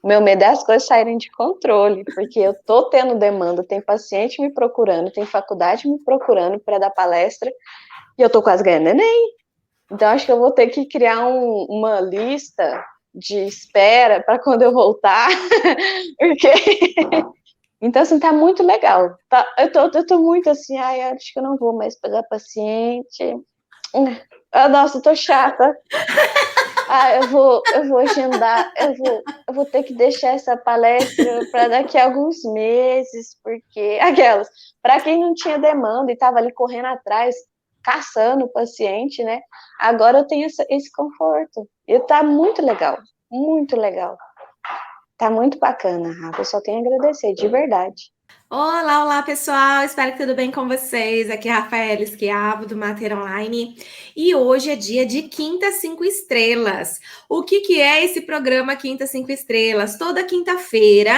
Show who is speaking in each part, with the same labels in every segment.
Speaker 1: meu medo é as coisas saírem de controle, porque eu tô tendo demanda, tem paciente me procurando, tem faculdade me procurando para dar palestra, e eu tô quase ganhando neném. Então, acho que eu vou ter que criar uma lista de espera para quando eu voltar, porque... Então, assim, tá muito legal. Tá, eu tô muito assim, ai, acho que eu não vou mais pegar paciente. Nossa, eu tô chata. Eu vou agendar, eu vou ter que deixar essa palestra para daqui a alguns meses, porque aquelas, para quem não tinha demanda e estava ali correndo atrás, caçando o paciente, né? Agora eu tenho esse conforto. E tá muito legal, muito legal. Tá muito bacana, Rafa. Eu só tenho a agradecer, de verdade.
Speaker 2: Olá, olá pessoal, espero que tudo bem com vocês. Aqui é a Rafaela Esquiavo do Mater Online e hoje é dia de Quinta 5 Estrelas. O que é esse programa Quinta 5 Estrelas? Toda quinta-feira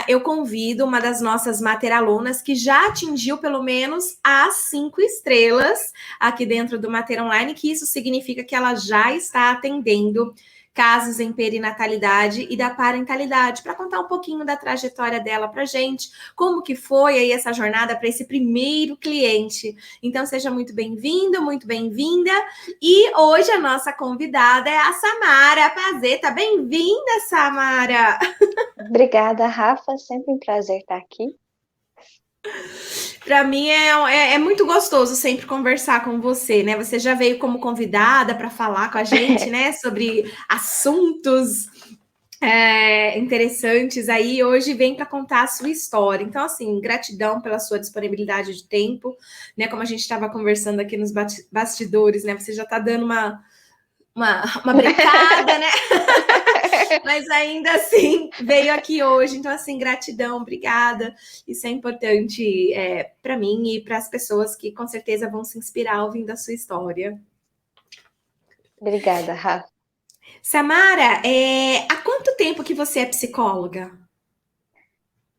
Speaker 2: eu convido uma das nossas Mater alunas que já atingiu pelo menos as 5 estrelas aqui dentro do Mater Online, que isso significa que ela já está atendendo casos em perinatalidade e da parentalidade, para contar um pouquinho da trajetória dela para gente, como que foi aí essa jornada para esse primeiro cliente. Então, seja muito bem-vindo, muito bem-vinda. E hoje a nossa convidada é a Samara Pazeta. Bem-vinda, Samara!
Speaker 1: Obrigada, Rafa. Sempre um prazer estar aqui.
Speaker 2: Para mim é muito gostoso sempre conversar com você, né? Você já veio como convidada para falar com a gente, né? Sobre assuntos interessantes aí. Hoje vem para contar a sua história. Então, assim, gratidão pela sua disponibilidade de tempo, né? Como a gente estava conversando aqui nos bastidores, né? Você já está dando uma brincada, né? Mas ainda assim veio aqui hoje. Então, assim, gratidão, obrigada. Isso é importante para mim e para as pessoas que com certeza vão se inspirar ouvindo a sua história.
Speaker 1: Obrigada, Rafa.
Speaker 2: Samara, há quanto tempo que você é psicóloga?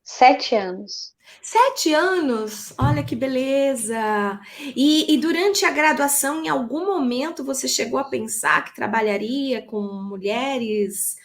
Speaker 1: 7 anos.
Speaker 2: 7 anos? Olha que beleza! E durante a graduação, em algum momento, você chegou a pensar que trabalharia com mulheres,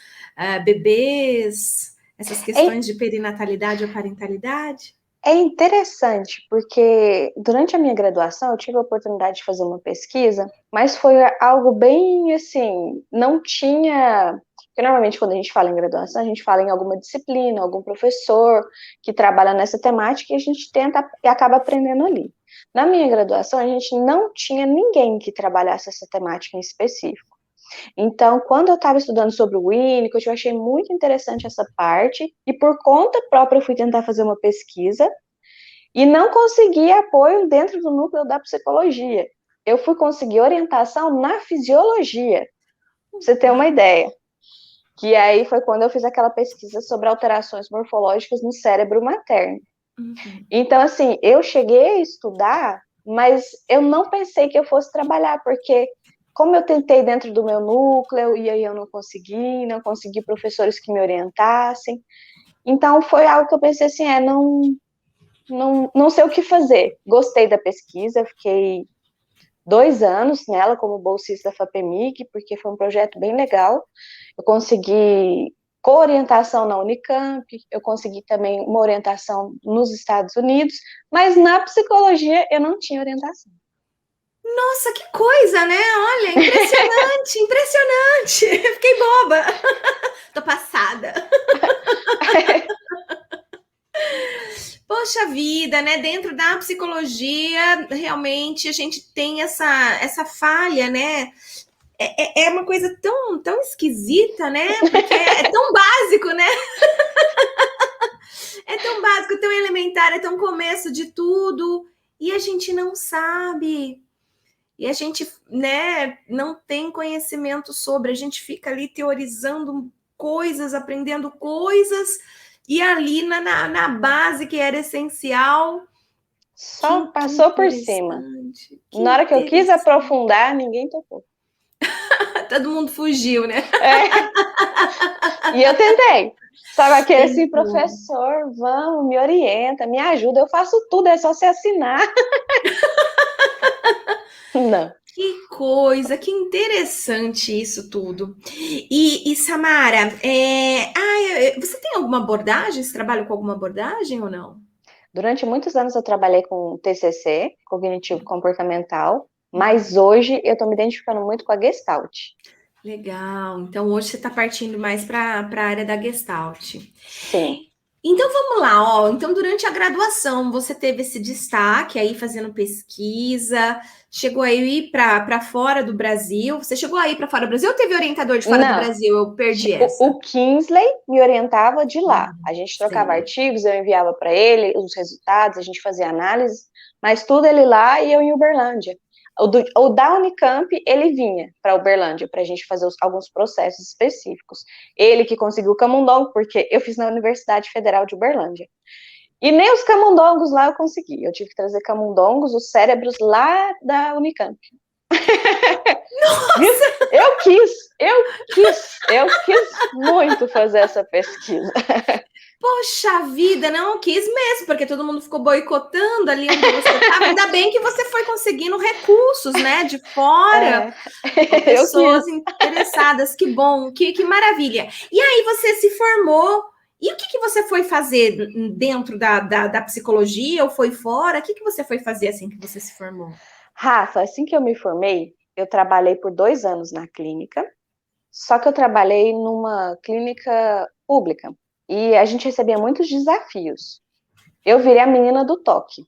Speaker 2: bebês, essas
Speaker 1: É,
Speaker 2: questões de perinatalidade ou parentalidade?
Speaker 1: é interessante, porque durante a minha graduação eu tive a oportunidade de fazer uma pesquisa, mas foi algo bem assim, não tinha. Porque normalmente quando a gente fala em graduação, a gente fala em alguma disciplina, algum professor que trabalha nessa temática e a gente tenta e acaba aprendendo ali. Na minha graduação, a gente não tinha ninguém que trabalhasse essa temática em específico. Então, quando eu estava estudando sobre o Winnicott, eu achei muito interessante essa parte, e por conta própria eu fui tentar fazer uma pesquisa, e não consegui apoio dentro do núcleo da psicologia. Eu fui conseguir orientação na fisiologia, pra você ter uma ideia. Que aí foi quando eu fiz aquela pesquisa sobre alterações morfológicas no cérebro materno.
Speaker 2: Uhum.
Speaker 1: Então, assim, eu cheguei a estudar, mas eu não pensei que eu fosse trabalhar, porque como eu tentei dentro do meu núcleo, e aí eu não consegui professores que me orientassem. Então, foi algo que eu pensei assim, não sei o que fazer. Gostei da pesquisa, fiquei 2 anos nela como bolsista da FAPEMIG, porque foi um projeto bem legal. Eu consegui co-orientação na Unicamp, eu consegui também uma orientação nos Estados Unidos, mas na psicologia eu não tinha orientação.
Speaker 2: Nossa, que coisa, né? Olha, impressionante, impressionante. Fiquei boba. Tô passada. Poxa vida, né? Dentro da psicologia, realmente a gente tem essa falha, né? É uma coisa tão esquisita, né? Porque é tão básico, né? É tão básico, tão elementar, é tão começo de tudo. E a gente não sabe. E a gente, né, não tem conhecimento sobre. A gente fica ali teorizando coisas, aprendendo coisas. E ali na base que era essencial.
Speaker 1: Só
Speaker 2: Que
Speaker 1: passou por cima.
Speaker 2: interessante, que
Speaker 1: Na hora que eu quis
Speaker 2: interessante.
Speaker 1: aprofundar, ninguém tocou.
Speaker 2: Todo mundo fugiu, né?
Speaker 1: É, e eu tentei. Sabe aquele assim,
Speaker 2: Tentou.
Speaker 1: professor, vamos, me orienta, me ajuda, eu faço tudo, é só você assinar. Não.
Speaker 2: Que coisa, que interessante isso tudo. E Samara, Você tem alguma abordagem? Você trabalha com alguma abordagem ou não?
Speaker 1: Durante muitos anos eu trabalhei com TCC, cognitivo comportamental, mas hoje eu estou me identificando muito com a Gestalt.
Speaker 2: Legal. Então hoje você está partindo mais para a área da Gestalt.
Speaker 1: Sim.
Speaker 2: Então vamos lá, ó. Então, durante a graduação, você teve esse destaque aí fazendo pesquisa, chegou aí para fora do Brasil. Você chegou aí para fora do Brasil ou teve orientador de fora do
Speaker 1: Não,
Speaker 2: Brasil? Eu perdi essa.
Speaker 1: o Kingsley me orientava de lá. A gente trocava
Speaker 2: Sei.
Speaker 1: artigos, eu enviava para ele os resultados, a gente fazia análise, mas tudo ele lá e eu em Uberlândia. O da Unicamp, ele vinha para Uberlândia para a gente fazer alguns processos específicos. Ele que conseguiu o camundongo, porque eu fiz na Universidade Federal de Uberlândia. E nem os camundongos lá eu consegui. Eu tive que trazer camundongos, os cérebros lá da Unicamp. Eu quis muito fazer essa pesquisa.
Speaker 2: Poxa vida, não quis mesmo, porque todo mundo ficou boicotando ali onde você estava. Ainda bem que você foi conseguindo recursos, né, de fora, pessoas interessadas. Que bom, que maravilha. E aí você se formou. E o que você foi fazer dentro da psicologia ou foi fora? O que você foi fazer assim que você se formou?
Speaker 1: Rafa, assim que eu me formei, eu trabalhei por 2 anos na clínica, só que eu trabalhei numa clínica pública e a gente recebia muitos desafios. Eu virei a menina do toque.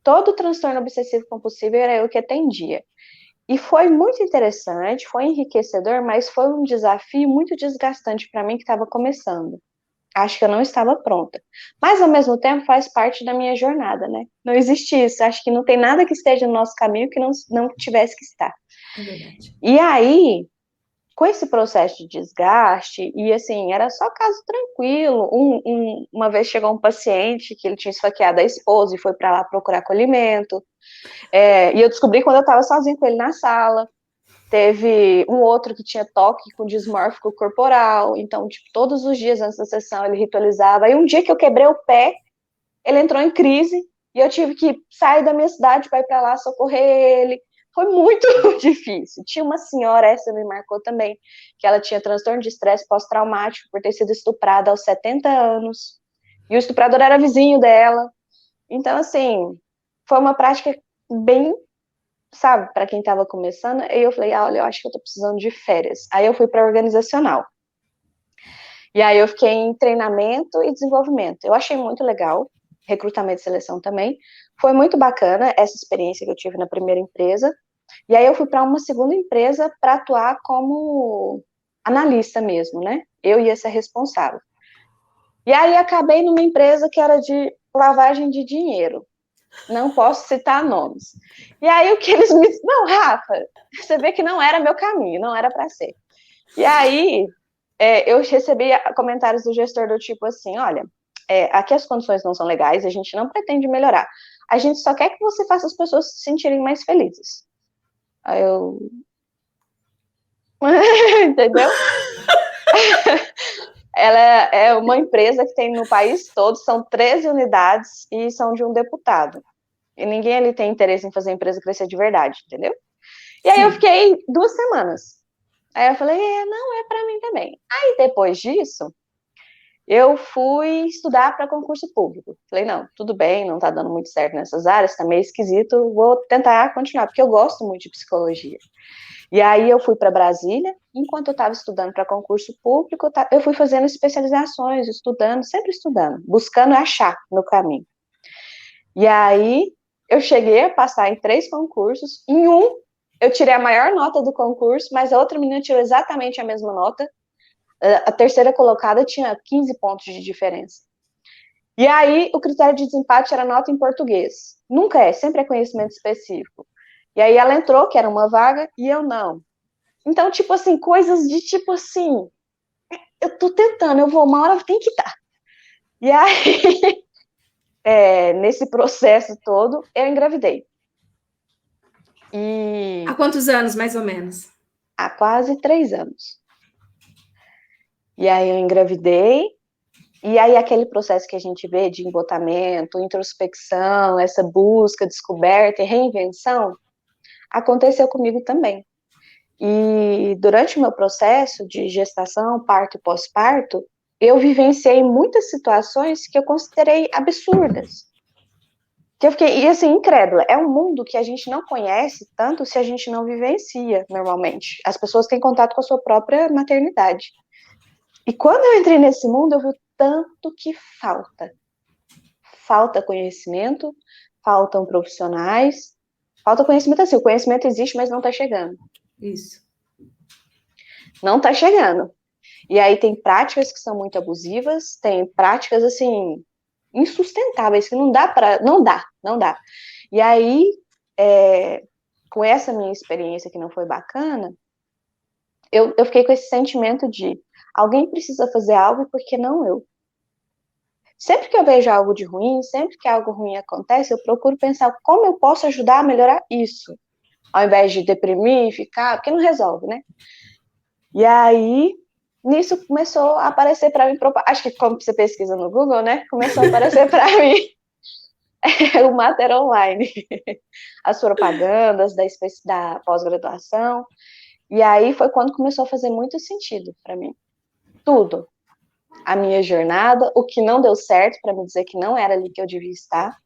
Speaker 1: Todo transtorno obsessivo compulsivo era eu que atendia. E foi muito interessante, foi enriquecedor, mas foi um desafio muito desgastante para mim que estava começando. Acho que eu não estava pronta. Mas, ao mesmo tempo, faz parte da minha jornada, né? Não existe isso. Acho que não tem nada que esteja no nosso caminho que não tivesse que estar.
Speaker 2: É verdade.
Speaker 1: E aí, com esse processo de desgaste, e assim, era só caso tranquilo. Uma vez chegou um paciente que ele tinha esfaqueado a esposa e foi para lá procurar acolhimento. E eu descobri quando eu estava sozinha com ele na sala. Teve um outro que tinha toque com dismórfico corporal, então, tipo, todos os dias antes da sessão ele ritualizava. Aí um dia que eu quebrei o pé, ele entrou em crise e eu tive que sair da minha cidade para ir para lá socorrer ele. Foi muito difícil. Tinha uma senhora, essa me marcou também, que ela tinha transtorno de estresse pós-traumático por ter sido estuprada aos 70 anos. E o estuprador era vizinho dela. Então, assim, foi uma prática bem, sabe, para quem estava começando. Aí eu falei, olha, eu acho que eu tô precisando de férias. Aí eu fui para organizacional. E aí eu fiquei em treinamento e desenvolvimento. Eu achei muito legal, recrutamento e seleção também. Foi muito bacana essa experiência que eu tive na primeira empresa. E aí eu fui para uma segunda empresa para atuar como analista mesmo, né? Eu ia ser responsável. E aí acabei numa empresa que era de lavagem de dinheiro. Não posso citar nomes. E aí o que eles me... Não, Rafa, você vê que não era meu caminho, não era para ser. E aí eu recebi comentários do gestor do tipo assim, olha, aqui as condições não são legais, a gente não pretende melhorar. A gente só quer que você faça as pessoas se sentirem mais felizes. Aí eu... Entendeu? Ela é uma empresa que tem no país todo, são 13 unidades e são de um deputado. E ninguém ali tem interesse em fazer a empresa crescer de verdade, entendeu? E aí eu fiquei 2 semanas. Aí eu falei, não é para mim também. Aí depois disso, eu fui estudar para concurso público. Falei, não, tudo bem, não tá dando muito certo nessas áreas, tá meio esquisito, vou tentar continuar, porque eu gosto muito de psicologia. E aí eu fui para Brasília, enquanto eu estava estudando para concurso público, eu fui fazendo especializações, estudando, sempre estudando, buscando achar no caminho. E aí eu cheguei a passar em 3 concursos, em um eu tirei a maior nota do concurso, mas a outra menina tirou exatamente a mesma nota. A terceira colocada tinha 15 pontos de diferença. E aí o critério de desempate era nota em português. Nunca sempre é conhecimento específico. E aí ela entrou, que era uma vaga, e eu não. Então, tipo assim, coisas de tipo assim, eu tô tentando, eu vou, uma hora tem que dar. E aí, nesse processo todo, eu engravidei. E
Speaker 2: Há quantos anos, mais ou menos?
Speaker 1: há quase 3 anos. E aí eu engravidei, e aí aquele processo que a gente vê de embotamento, introspecção, essa busca, descoberta e reinvenção, aconteceu comigo também. E durante o meu processo de gestação, parto e pós-parto, eu vivenciei muitas situações que eu considerei absurdas. Que eu fiquei, e assim, incrédula. É um mundo que a gente não conhece tanto se a gente não vivencia normalmente. As pessoas têm contato com a sua própria maternidade. E quando eu entrei nesse mundo, eu vi o tanto que falta. Falta conhecimento, faltam profissionais, falta conhecimento assim. O conhecimento existe, mas não está chegando.
Speaker 2: Isso.
Speaker 1: Não está chegando. E aí tem práticas que são muito abusivas, tem práticas, assim, insustentáveis, que não dá. Não dá. E aí, com essa minha experiência que não foi bacana, eu fiquei com esse sentimento de alguém precisa fazer algo, porque não eu. Sempre que eu vejo algo de ruim, sempre que algo ruim acontece, eu procuro pensar como eu posso ajudar a melhorar isso, ao invés de deprimir e ficar, porque não resolve, né? E aí, nisso começou a aparecer para mim, acho que como você pesquisa no Google, né? Começou a aparecer para mim o Mater Online, as propagandas da pós-graduação. E aí foi quando começou a fazer muito sentido para mim. Tudo. A minha jornada, o que não deu certo, para me dizer que não era ali que eu devia estar.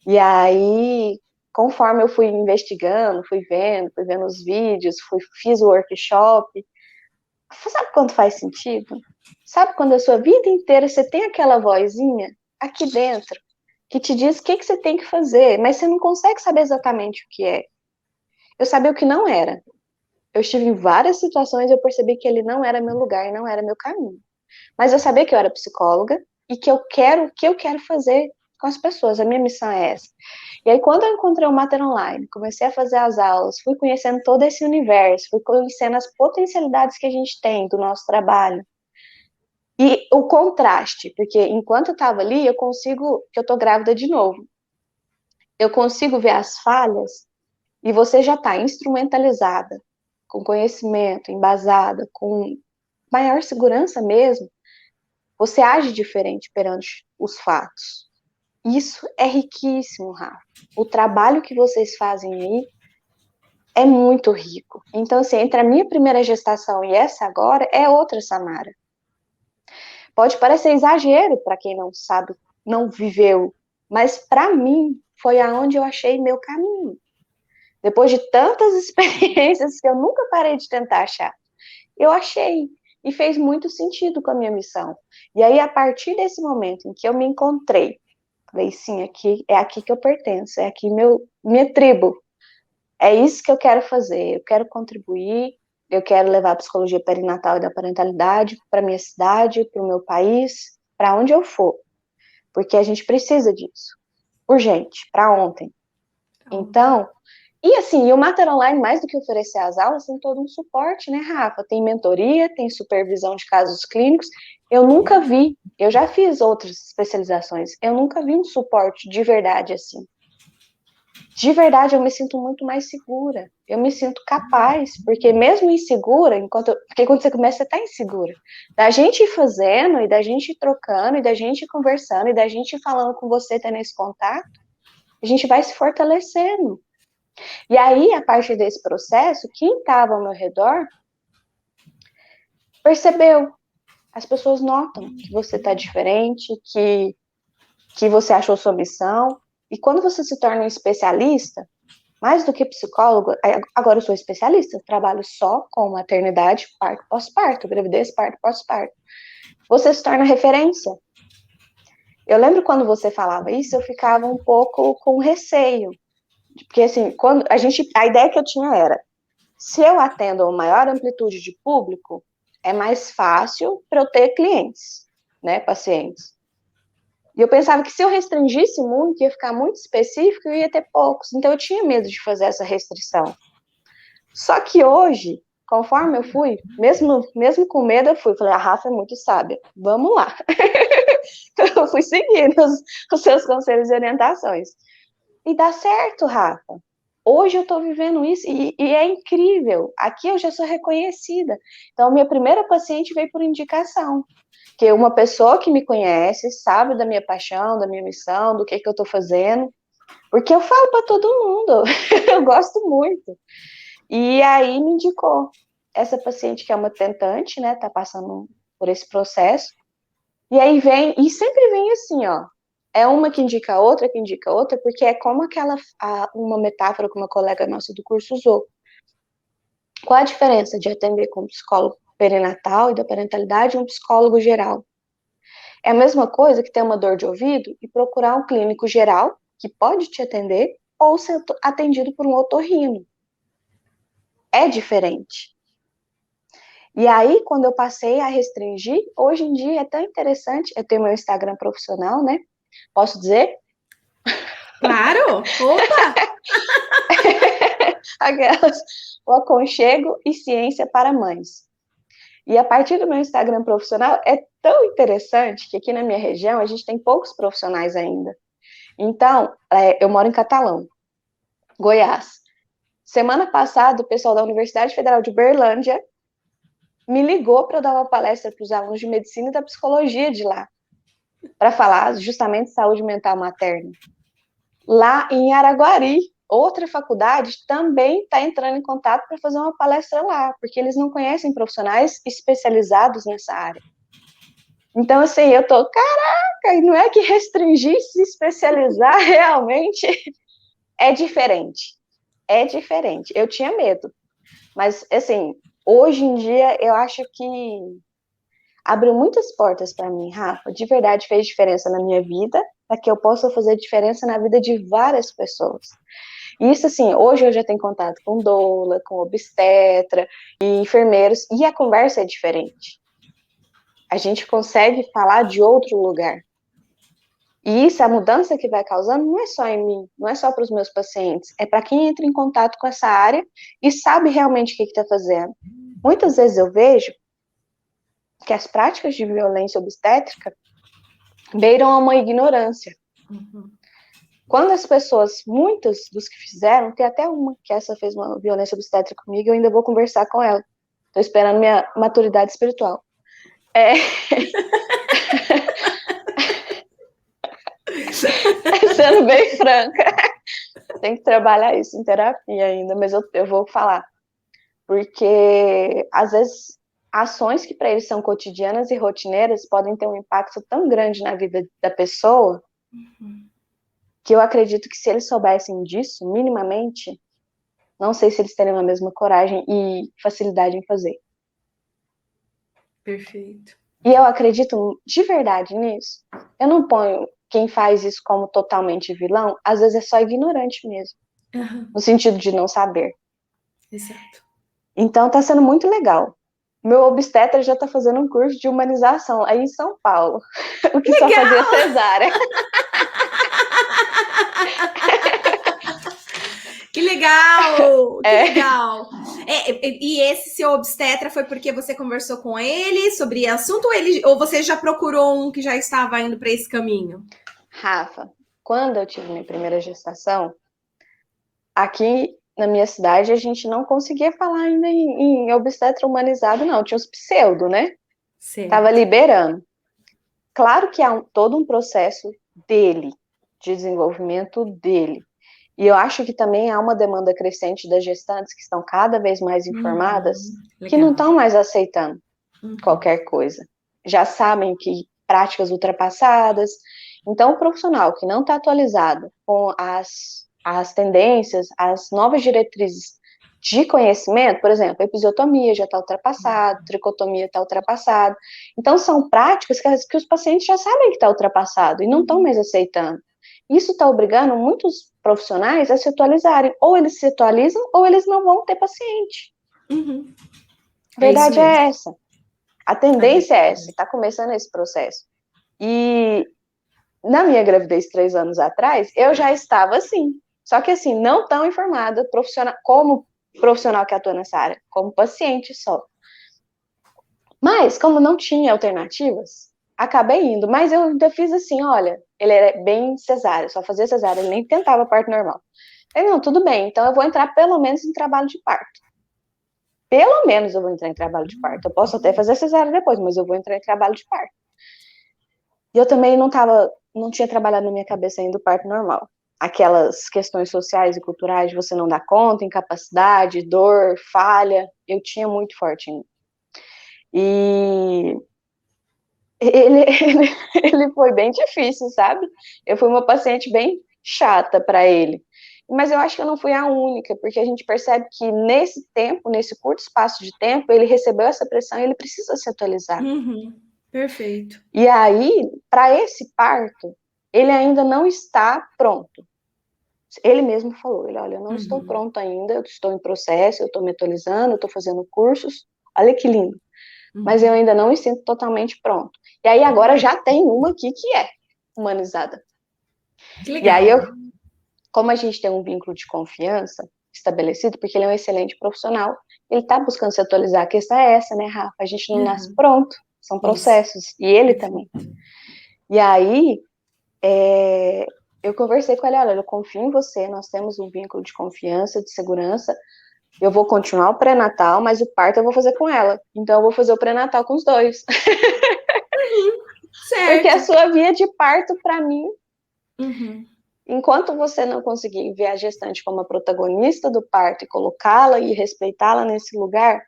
Speaker 1: E aí, conforme eu fui investigando, fui vendo os vídeos, fiz o workshop. Sabe quando faz sentido? Sabe quando a sua vida inteira você tem aquela vozinha aqui dentro que te diz o que você tem que fazer, mas você não consegue saber exatamente o que é. Eu sabia o que não era. Eu estive em várias situações e eu percebi que ele não era meu lugar e não era meu caminho. Mas eu sabia que eu era psicóloga e que o que eu quero fazer com as pessoas. A minha missão é essa. E aí, quando eu encontrei o Mater Online, comecei a fazer as aulas, fui conhecendo todo esse universo, fui conhecendo as potencialidades que a gente tem do nosso trabalho. E o contraste, porque enquanto eu estava ali, que eu tô grávida de novo, eu consigo ver as falhas e você já está instrumentalizada, com conhecimento, embasada, com maior segurança mesmo, você age diferente perante os fatos. Isso é riquíssimo, Rafa. O trabalho que vocês fazem aí é muito rico. Então, assim, entre a minha primeira gestação e essa agora, é outra Samara. Pode parecer exagero para quem não sabe, não viveu, mas para mim foi aonde eu achei meu caminho. Depois de tantas experiências que eu nunca parei de tentar achar, eu achei e fez muito sentido com a minha missão. E aí, a partir desse momento em que eu me encontrei, falei, sim, aqui que eu pertenço, é aqui minha tribo. É isso que eu quero fazer, eu quero contribuir, eu quero levar a psicologia perinatal e da parentalidade para minha cidade, para o meu país, para onde eu for, porque a gente precisa disso, urgente, para ontem. Então, e assim, o Mater Online, mais do que oferecer as aulas, tem todo um suporte, né, Rafa? Tem mentoria, tem supervisão de casos clínicos. Eu nunca vi, eu já fiz outras especializações, eu nunca vi um suporte de verdade assim. De verdade, eu me sinto muito mais segura. Eu me sinto capaz, porque mesmo insegura, porque quando você começa, você tá insegura. Da gente ir fazendo, e da gente ir trocando, e da gente ir conversando, e da gente ir falando com você, tendo esse contato, a gente vai se fortalecendo. E aí, a partir desse processo, quem estava ao meu redor percebeu. As pessoas notam que você está diferente, que você achou sua missão. E quando você se torna um especialista, mais do que psicólogo, agora eu sou especialista, trabalho só com maternidade, parto, pós-parto, gravidez, parto, pós-parto. Você se torna referência. Eu lembro quando você falava isso, eu ficava um pouco com receio. Porque assim, a ideia que eu tinha era, se eu atendo a uma maior amplitude de público, é mais fácil para eu ter clientes, né, pacientes. E eu pensava que se eu restringisse muito, ia ficar muito específico e eu ia ter poucos. Então eu tinha medo de fazer essa restrição. Só que hoje, conforme eu fui, mesmo com medo, eu fui. Falei, a Rafa é muito sábia, vamos lá. Então eu fui seguindo os seus conselhos e orientações. E dá certo, Rafa. Hoje eu estou vivendo isso e é incrível. Aqui eu já sou reconhecida. Então, minha primeira paciente veio por indicação. Que uma pessoa que me conhece, sabe da minha paixão, da minha missão, do que eu estou fazendo. Porque eu falo para todo mundo. Eu gosto muito. E aí me indicou. Essa paciente que é uma tentante, né? Tá passando por esse processo. E aí e sempre vem assim, ó, é uma que indica outra, porque é como uma metáfora que uma colega nossa do curso usou. Qual a diferença de atender com um psicólogo perinatal e da parentalidade e um psicólogo geral? É a mesma coisa que ter uma dor de ouvido e procurar um clínico geral, que pode te atender, ou ser atendido por um otorrino. É diferente. E aí, quando eu passei a restringir, hoje em dia é tão interessante, eu tenho meu Instagram profissional, né? Posso dizer?
Speaker 2: Claro! Opa!
Speaker 1: Aquelas, o aconchego e ciência para mães. E a partir do meu Instagram profissional é tão interessante que aqui na minha região a gente tem poucos profissionais ainda. Então, eu moro em Catalão, Goiás. Semana passada, o pessoal da Universidade Federal de Berlândia me ligou para eu dar uma palestra para os alunos de medicina e da psicologia de lá, para falar justamente de saúde mental materna. Lá em Araguari, outra faculdade também está entrando em contato para fazer uma palestra lá, porque eles não conhecem profissionais especializados nessa área. Então, assim, eu tô, caraca, não é que restringir se especializar realmente é diferente. É diferente. Eu tinha medo. Mas, assim, hoje em dia, eu acho que abriu muitas portas para mim, Rafa. De verdade, fez diferença na minha vida, para que eu possa fazer diferença na vida de várias pessoas. E isso, assim, hoje eu já tenho contato com doula, com obstetra e enfermeiros, e a conversa é diferente. A gente consegue falar de outro lugar. E isso, a mudança que vai causando, não é só em mim, não é só para os meus pacientes, é para quem entra em contato com essa área e sabe realmente o que está fazendo. Muitas vezes eu vejo que as práticas de violência obstétrica beiram a uma ignorância.
Speaker 2: Uhum.
Speaker 1: Quando as pessoas, muitas dos que fizeram, tem até uma que essa fez uma violência obstétrica comigo, eu ainda vou conversar com ela. Estou esperando minha maturidade espiritual. Sendo bem franca, tem que trabalhar isso em terapia ainda, mas eu vou falar. Porque, às vezes, ações que para eles são cotidianas e rotineiras podem ter um impacto tão grande na vida da pessoa, que eu acredito que se eles soubessem disso, minimamente, não sei se eles teriam a mesma coragem e facilidade em fazer.
Speaker 2: Perfeito.
Speaker 1: E eu acredito de verdade nisso. Eu não ponho quem faz isso como totalmente vilão, às vezes é só ignorante mesmo, no sentido de não saber.
Speaker 2: Exato.
Speaker 1: Então tá sendo muito legal. Meu obstetra já tá fazendo um curso de humanização aí em São Paulo, o que
Speaker 2: Legal!
Speaker 1: só fazia cesárea.
Speaker 2: Que legal! Que legal! E esse seu obstetra foi porque você conversou com ele sobre assunto ou você já procurou um que já estava indo para esse caminho?
Speaker 1: Rafa, quando eu tive minha primeira gestação, aqui na minha cidade a gente não conseguia falar ainda em obstetra humanizado, não. Tinha os pseudo, né?
Speaker 2: Certo.
Speaker 1: Tava liberando. Claro que há todo um processo dele, de desenvolvimento dele. E eu acho que também há uma demanda crescente das gestantes que estão cada vez mais informadas, que não estão mais aceitando qualquer coisa. Já sabem que práticas ultrapassadas. Então, o profissional que não está atualizado com as tendências, as novas diretrizes de conhecimento, por exemplo, a episiotomia já está ultrapassado, tricotomia está ultrapassado. Então, são práticas que os pacientes já sabem que está ultrapassado e não estão mais aceitando. Isso está obrigando muitos profissionais a se atualizarem. Ou eles se atualizam, ou eles não vão ter paciente. A verdade é essa. A tendência é essa. Está começando esse processo. E na minha gravidez 3 anos atrás, eu já estava assim. Só que assim, não tão informada como profissional que atua nessa área, como paciente só. Mas, como não tinha alternativas, acabei indo. Mas eu ainda fiz assim, olha, ele era bem cesárea, só fazia cesárea, ele nem tentava parto normal. Eu, não, tudo bem, então eu vou entrar pelo menos em trabalho de parto. Pelo menos eu vou entrar em trabalho de parto. Eu posso até fazer cesárea depois, mas eu vou entrar em trabalho de parto. E eu também não tinha trabalhado na minha cabeça ainda o parto normal. Aquelas questões sociais e culturais de você não dar conta, incapacidade, dor, falha, eu tinha muito forte ainda. E ele foi bem difícil, sabe? Eu fui uma paciente bem chata para ele. Mas eu acho que eu não fui a única, porque a gente percebe que nesse tempo, nesse curto espaço de tempo, ele recebeu essa pressão e ele precisa se atualizar.
Speaker 2: Perfeito.
Speaker 1: E aí, para esse parto, ele ainda não está pronto. Ele mesmo falou, olha, eu não estou pronto ainda, eu estou em processo, eu estou me atualizando, eu estou fazendo cursos, olha que lindo. Mas eu ainda não me sinto totalmente pronto. E aí agora já tem uma aqui que é humanizada.
Speaker 2: Que legal.
Speaker 1: E aí, como a gente tem um vínculo de confiança estabelecido, porque ele é um excelente profissional, ele está buscando se atualizar. A questão é essa, né, Rafa? A gente não nasce pronto, são processos. Isso. E ele também. E aí, eu conversei com ele, olha, eu confio em você, nós temos um vínculo de confiança, de segurança, eu vou continuar o pré-natal, mas o parto eu vou fazer com ela. Então eu vou fazer o pré-natal com os dois.
Speaker 2: Certo.
Speaker 1: Porque a sua via de parto, para mim, enquanto você não conseguir ver a gestante como a protagonista do parto e colocá-la e respeitá-la nesse lugar,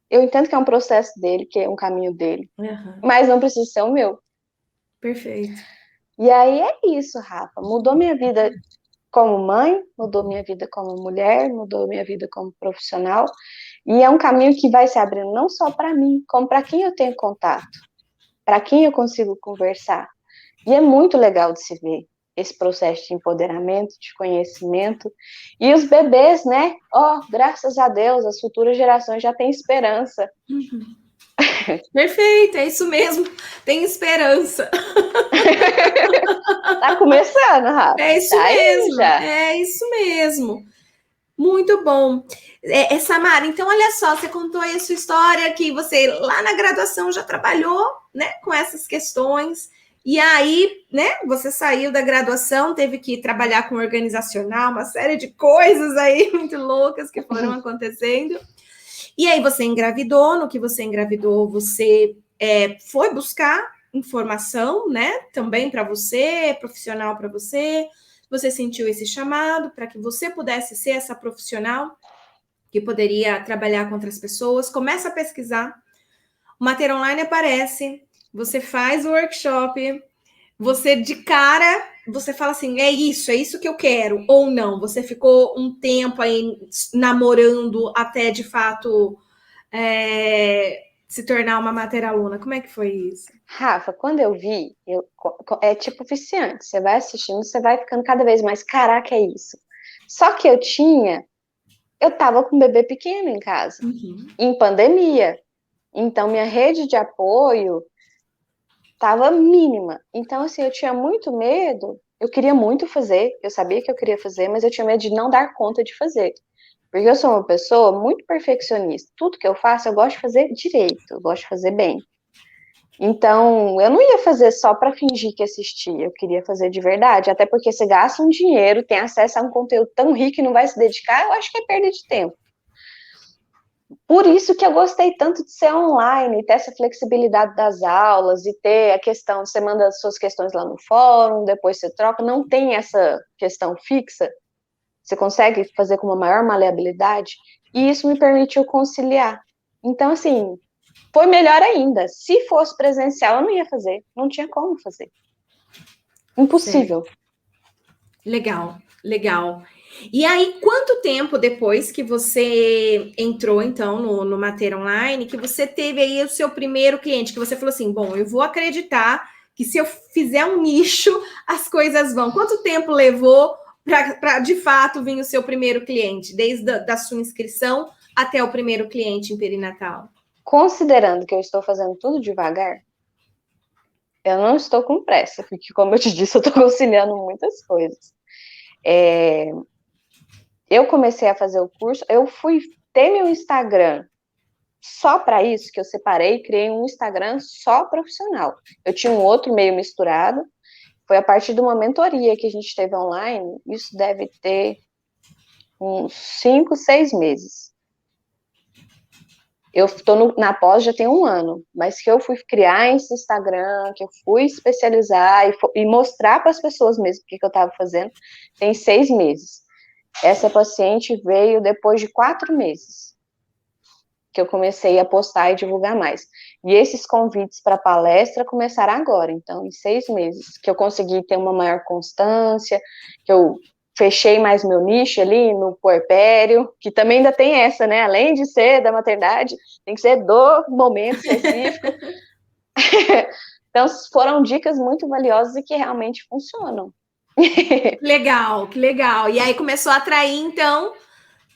Speaker 1: eu entendo que é um processo dele, que é um caminho dele, mas não precisa ser o meu.
Speaker 2: Perfeito.
Speaker 1: E aí é isso, Rafa. Mudou minha vida como mãe, mudou minha vida como mulher, mudou minha vida como profissional. E é um caminho que vai se abrindo não só para mim, como para quem eu tenho contato, para quem eu consigo conversar. E é muito legal de se ver esse processo de empoderamento, de conhecimento. E os bebês, né? Graças a Deus, as futuras gerações já têm esperança.
Speaker 2: Perfeito, é isso mesmo. Tem esperança.
Speaker 1: Tá começando, Rafa.
Speaker 2: É isso mesmo. É isso mesmo. Muito bom. Samara, então olha só, você contou aí a sua história, que você lá na graduação já trabalhou, né, com essas questões, e aí, né, você saiu da graduação, teve que trabalhar com organizacional, uma série de coisas aí muito loucas que foram acontecendo, e aí você engravidou, no que você engravidou, você foi buscar informação, né, também para você, profissional para você sentiu esse chamado para que você pudesse ser essa profissional que poderia trabalhar com outras pessoas, começa a pesquisar, o Mater Online aparece, você faz o workshop, você de cara, você fala assim, é isso que eu quero, ou não, você ficou um tempo aí namorando até de fato se tornar uma Mater aluna, como é que foi isso?
Speaker 1: Rafa, quando eu vi, é tipo viciante, você vai assistindo, você vai ficando cada vez mais, caraca, é isso. Só que eu tava com um bebê pequeno em casa, em pandemia, então minha rede de apoio tava mínima. Então, assim, eu tinha muito medo, eu queria muito fazer, eu sabia que eu queria fazer, mas eu tinha medo de não dar conta de fazer. Porque eu sou uma pessoa muito perfeccionista. Tudo que eu faço, eu gosto de fazer direito, eu gosto de fazer bem. Então, eu não ia fazer só para fingir que assistia, eu queria fazer de verdade. Até porque você gasta um dinheiro, tem acesso a um conteúdo tão rico e não vai se dedicar, eu acho que é perda de tempo. Por isso que eu gostei tanto de ser online, ter essa flexibilidade das aulas e ter a questão, você manda as suas questões lá no fórum, depois você troca, não tem essa questão fixa, você consegue fazer com uma maior maleabilidade, e isso me permitiu conciliar. Então, assim, foi melhor ainda. Se fosse presencial, eu não ia fazer, não tinha como fazer. Impossível.
Speaker 2: Certo. Legal. E aí, quanto tempo depois que você entrou, então, no Mater Online, que você teve aí o seu primeiro cliente, que você falou assim, bom, eu vou acreditar que se eu fizer um nicho, as coisas vão. Quanto tempo levou para, de fato, vir o seu primeiro cliente, desde a sua inscrição até o primeiro cliente em perinatal?
Speaker 1: Considerando que eu estou fazendo tudo devagar, eu não estou com pressa, porque, como eu te disse, eu estou conciliando muitas coisas. Eu comecei a fazer o curso, eu fui ter meu Instagram só para isso, que eu separei e criei um Instagram só profissional. Eu tinha um outro meio misturado, foi a partir de uma mentoria que a gente teve online, isso deve ter uns 5, 6 meses. Eu estou na pós já tem um ano, mas que eu fui criar esse Instagram, que eu fui especializar e mostrar para as pessoas mesmo o que eu estava fazendo, tem 6 meses. Essa paciente veio depois de 4 meses que eu comecei a postar e divulgar mais. E esses convites para palestra começaram agora, então, em 6 meses, que eu consegui ter uma maior constância, que eu fechei mais meu nicho ali no puerpério, que também ainda tem essa, né? Além de ser da maternidade, tem que ser do momento específico. Então, foram dicas muito valiosas e que realmente funcionam.
Speaker 2: Legal, que legal. E aí começou a atrair, então,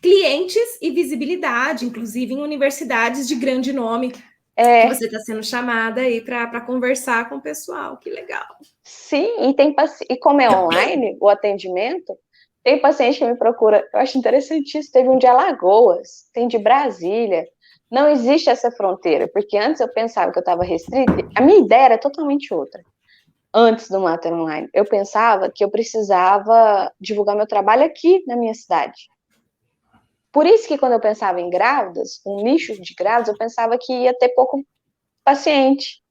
Speaker 2: clientes e visibilidade, inclusive em universidades de grande nome, que você está sendo chamada aí para conversar com o pessoal. Que legal.
Speaker 1: Sim, e como é online o atendimento, tem paciente que me procura, eu acho interessantíssimo, teve um de Alagoas, tem de Brasília, não existe essa fronteira, porque antes eu pensava que eu estava restrita, a minha ideia era totalmente outra. Antes do Mater Online, eu pensava que eu precisava divulgar meu trabalho aqui na minha cidade. Por isso que quando eu pensava em grávidas, um nicho de grávidas, eu pensava que ia ter pouco paciente.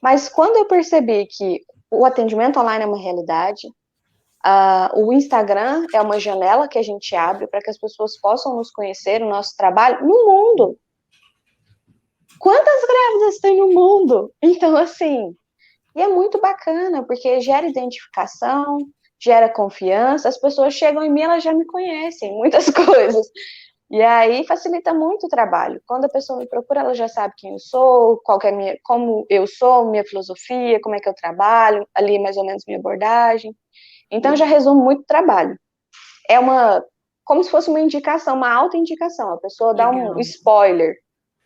Speaker 1: Mas quando eu percebi que o atendimento online é uma realidade, o Instagram é uma janela que a gente abre para que as pessoas possam nos conhecer, o nosso trabalho, no mundo. Quantas grávidas tem no mundo? Então, assim, e é muito bacana, porque gera identificação, gera confiança, as pessoas chegam em mim, elas já me conhecem, muitas coisas. E aí facilita muito o trabalho. Quando a pessoa me procura, ela já sabe quem eu sou, qual que é minha, como eu sou, minha filosofia, como é que eu trabalho, ali mais ou menos minha abordagem. Então já resume muito o trabalho. É como se fosse uma indicação, uma auto-indicação. A pessoa dá um spoiler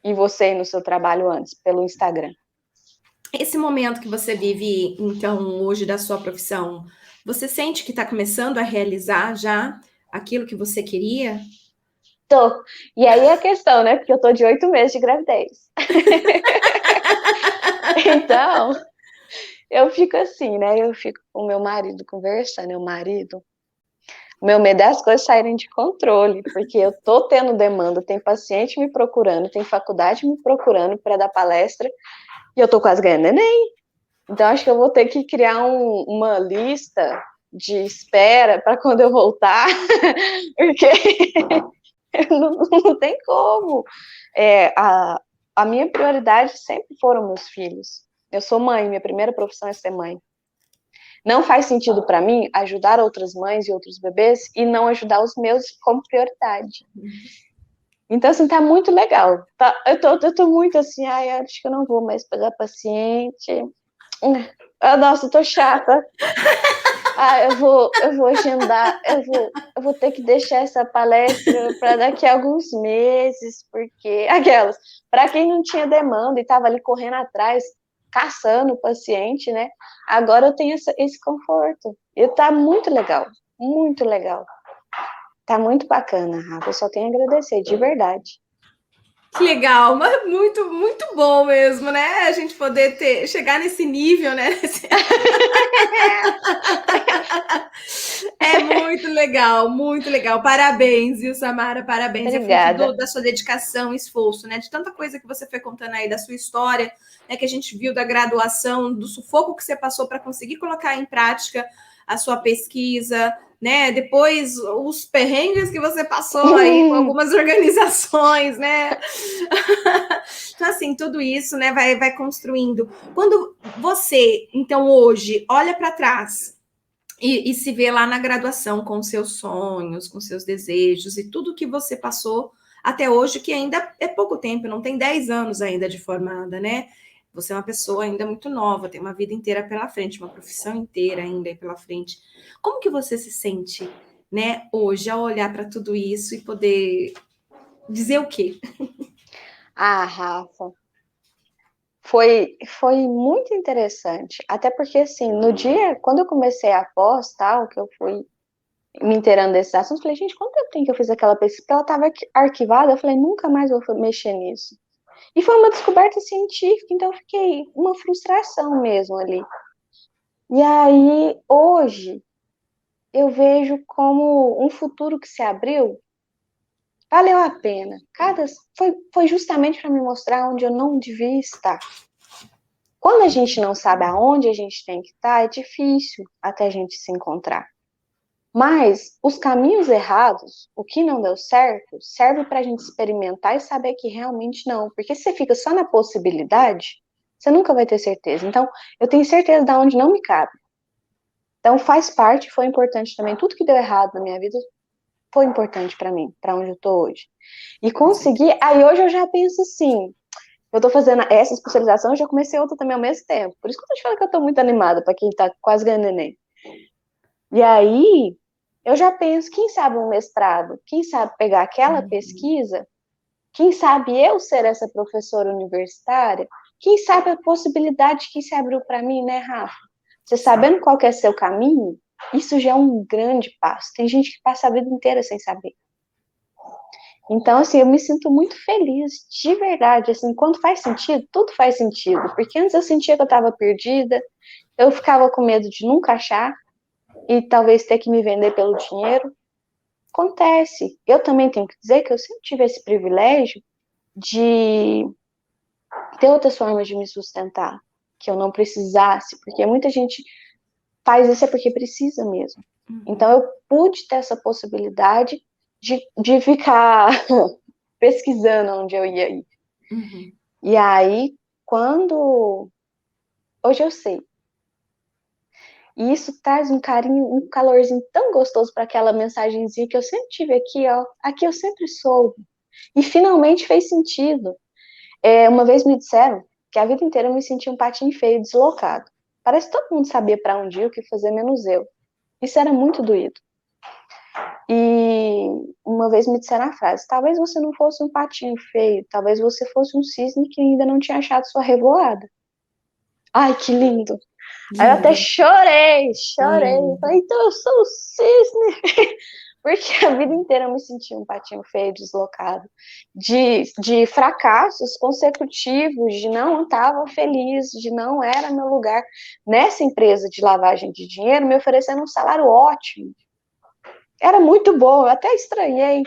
Speaker 1: em você e no seu trabalho antes, pelo Instagram.
Speaker 2: Esse momento que você vive, então, hoje da sua profissão, você sente que está começando a realizar já aquilo que você queria?
Speaker 1: Tô. E aí a questão, né? Porque eu tô de 8 meses de gravidez. Então, eu fico assim, né? Eu fico com o meu marido conversando, meu medo é as coisas saírem de controle, porque eu tô tendo demanda, tem paciente me procurando, tem faculdade me procurando para dar palestra, e eu tô quase ganhando neném. Então, acho que eu vou ter que criar uma lista de espera para quando eu voltar, porque não tem como. A minha prioridade sempre foram meus filhos. Eu sou mãe, minha primeira profissão é ser mãe. Não faz sentido para mim ajudar outras mães e outros bebês e não ajudar os meus como prioridade. Então, assim, tá muito legal. Tá, eu tô muito assim, acho que eu não vou mais pegar paciente. Nossa, eu tô chata. Eu vou agendar, eu vou ter que deixar essa palestra para daqui a alguns meses, porque para quem não tinha demanda e estava ali correndo atrás, caçando o paciente, né? Agora eu tenho esse conforto. E tá muito legal, muito legal. Tá muito bacana, Rafa. Eu só tenho a agradecer, de verdade.
Speaker 2: Que legal, mas muito, muito bom mesmo, né? A gente poder chegar nesse nível, né? É muito legal, muito legal. Parabéns, viu, Samara? Parabéns.
Speaker 1: Obrigada.
Speaker 2: É fruto da sua dedicação e esforço, né? De tanta coisa que você foi contando aí da sua história, né? Que a gente viu da graduação, do sufoco que você passou para conseguir colocar em prática a sua pesquisa, né? Depois os perrengues que você passou aí com algumas organizações, né? Então, assim, tudo isso, né, vai construindo. Quando você, então, hoje, olha para trás e se vê lá na graduação com seus sonhos, com seus desejos e tudo que você passou até hoje, que ainda é pouco tempo, não tem 10 anos ainda de formada, né? Você é uma pessoa ainda muito nova, tem uma vida inteira pela frente, uma profissão inteira ainda pela frente. Como que você se sente, né, hoje, ao olhar para tudo isso e poder dizer o quê?
Speaker 1: Rafa, foi muito interessante. Até porque, assim, no dia, quando eu comecei a pós, tal, que eu fui me inteirando desses assuntos, eu falei, gente, quanto tempo tem que eu fiz aquela pesquisa? Porque ela estava arquivada, eu falei, nunca mais vou mexer nisso. E foi uma descoberta científica, então eu fiquei uma frustração mesmo ali. E aí, hoje, eu vejo como um futuro que se abriu, valeu a pena. Foi justamente para me mostrar onde eu não devia estar. Quando a gente não sabe aonde a gente tem que estar, é difícil até a gente se encontrar. Mas os caminhos errados, o que não deu certo, serve para a gente experimentar e saber que realmente não. Porque se você fica só na possibilidade, você nunca vai ter certeza. Então, eu tenho certeza de onde não me cabe. Então, faz parte, foi importante também. Tudo que deu errado na minha vida foi importante para mim, para onde eu tô hoje. E conseguir. Aí hoje eu já penso assim. Eu tô fazendo essa especialização, eu já comecei outra também ao mesmo tempo. Por isso que eu tô te falando que eu tô muito animada para quem tá quase ganhando neném. E aí, eu já penso, quem sabe um mestrado, quem sabe pegar aquela pesquisa, quem sabe eu ser essa professora universitária, quem sabe a possibilidade que se abriu para mim, né, Rafa? Você sabendo qual que é seu caminho, isso já é um grande passo. Tem gente que passa a vida inteira sem saber. Então, assim, eu me sinto muito feliz, de verdade, assim, quando faz sentido, tudo faz sentido, porque antes eu sentia que eu estava perdida, eu ficava com medo de nunca achar, e talvez ter que me vender pelo dinheiro. Acontece. Eu também tenho que dizer que eu sempre tive esse privilégio de ter outras formas de me sustentar, que eu não precisasse, porque muita gente faz isso é porque precisa mesmo. Então eu pude ter essa possibilidade de ficar pesquisando onde eu ia ir. E aí, quando... Hoje eu sei. E isso traz um carinho, um calorzinho tão gostoso para aquela mensagenzinha que eu sempre tive aqui, ó. Aqui eu sempre soube. E finalmente fez sentido. Uma vez me disseram que a vida inteira eu me sentia um patinho feio, deslocado. Parece que todo mundo sabia para onde ir, o que fazer, menos eu. Isso era muito doído. E uma vez me disseram a frase: talvez você não fosse um patinho feio, talvez você fosse um cisne que ainda não tinha achado sua revoada. Ai, que lindo! Aí eu até chorei. Falei, então eu sou o cisne. Porque a vida inteira eu me sentia um patinho feio, deslocado. De fracassos consecutivos, de não estava feliz, de não era meu lugar. Nessa empresa de lavagem de dinheiro, me oferecendo um salário ótimo. Era muito bom, eu até estranhei.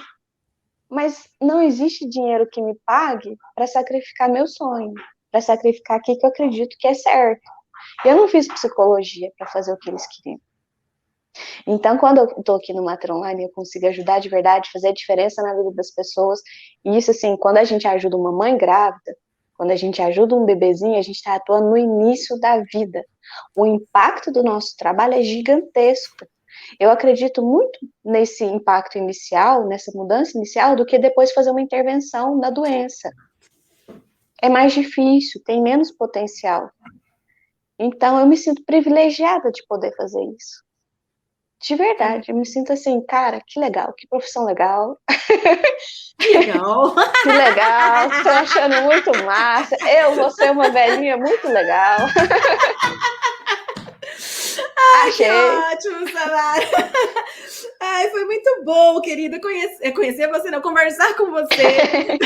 Speaker 1: Mas não existe dinheiro que me pague para sacrificar meu sonho, para sacrificar aquilo que eu acredito que é certo. Eu não fiz psicologia para fazer o que eles queriam. Então, quando eu estou aqui no Mater Online, eu consigo ajudar de verdade, fazer a diferença na vida das pessoas. E isso, assim, quando a gente ajuda uma mãe grávida, quando a gente ajuda um bebezinho, a gente está atuando no início da vida. O impacto do nosso trabalho é gigantesco. Eu acredito muito nesse impacto inicial, nessa mudança inicial, do que depois fazer uma intervenção na doença. É mais difícil, tem menos potencial. Então, eu me sinto privilegiada de poder fazer isso. De verdade, eu me sinto assim, cara, que legal, que profissão legal.
Speaker 2: Que legal.
Speaker 1: Que legal, tô achando muito massa. Eu vou ser uma velhinha muito legal.
Speaker 2: Ai,
Speaker 1: achei.
Speaker 2: Que ótimo, Samara. Ai, foi muito bom, querida, conhecer você, não, conversar com você.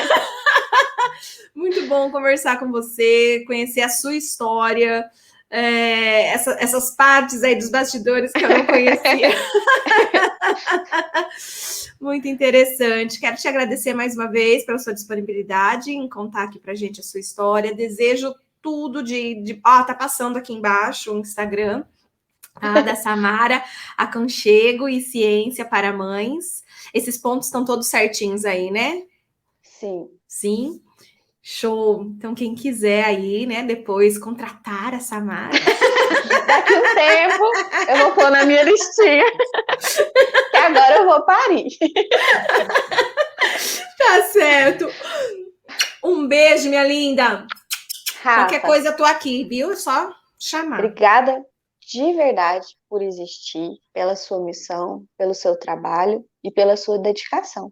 Speaker 2: Muito bom conversar com você, conhecer a sua história. Essas partes aí dos bastidores que eu não conhecia. Muito interessante. Quero te agradecer mais uma vez pela sua disponibilidade em contar aqui pra gente a sua história. Desejo tudo tá passando aqui embaixo o Instagram da Samara, Aconchego e Ciência para Mães. Esses pontos estão todos certinhos aí, né?
Speaker 1: Sim.
Speaker 2: Sim. Show! Então, quem quiser aí, né, depois contratar a Samara.
Speaker 1: Daqui um tempo, eu vou pôr na minha listinha. Que agora eu vou parir.
Speaker 2: Tá certo. Um beijo, minha linda.
Speaker 1: Rafa,
Speaker 2: qualquer coisa, eu tô aqui, viu? É só chamar.
Speaker 1: Obrigada de verdade por existir, pela sua missão, pelo seu trabalho e pela sua dedicação.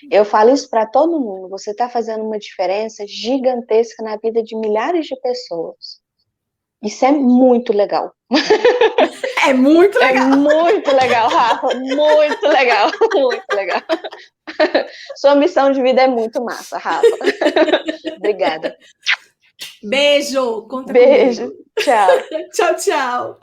Speaker 1: Eu falo isso para todo mundo. Você está fazendo uma diferença gigantesca na vida de milhares de pessoas. Isso é muito legal.
Speaker 2: É muito legal.
Speaker 1: É muito legal, Rafa. Muito legal. Muito legal. Sua missão de vida é muito massa, Rafa. Obrigada.
Speaker 2: Beijo. Conta
Speaker 1: Beijo.
Speaker 2: Comigo.
Speaker 1: Tchau.
Speaker 2: Tchau, tchau.